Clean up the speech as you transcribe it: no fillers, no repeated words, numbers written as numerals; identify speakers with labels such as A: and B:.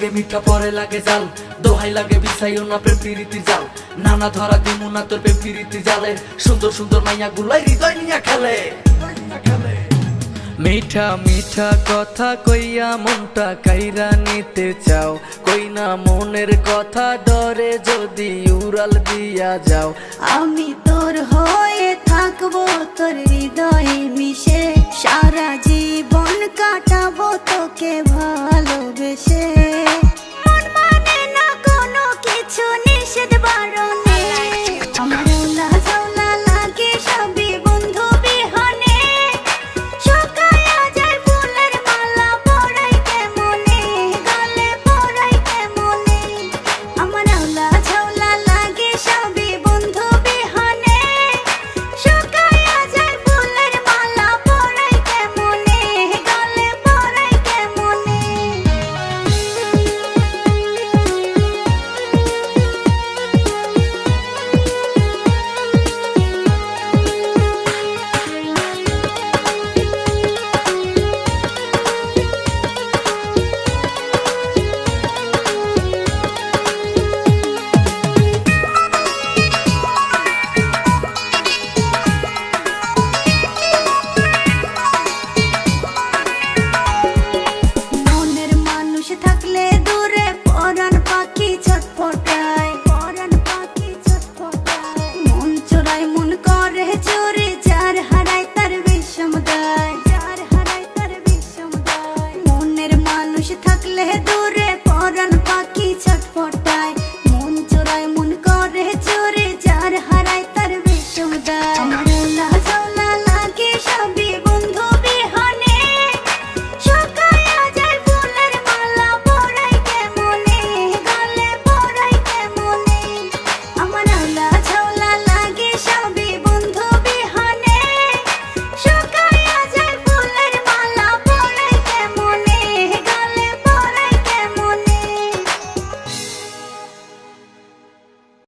A: লাগে মিঠা পরে লাগে জাল, দোহাই লাগে বিছাইও না প্রেম প্রীতি জাল। নানা ধরা দিমু না তোর প্রেম প্রীতি জালে, সুন্দর সুন্দর মাইয়া গুলাই হৃদয় নিয়া খেলে। মিঠা মিঠা কথা কইয়া মনটা কাইরা নিতে চাও, কই না মনের কথা ডরে যদি উড়াল দিয়া যাও।
B: আমি তোর হয়ে থাকবো তোর হৃদয়ে মিশে, সারা জীবন কাটাবো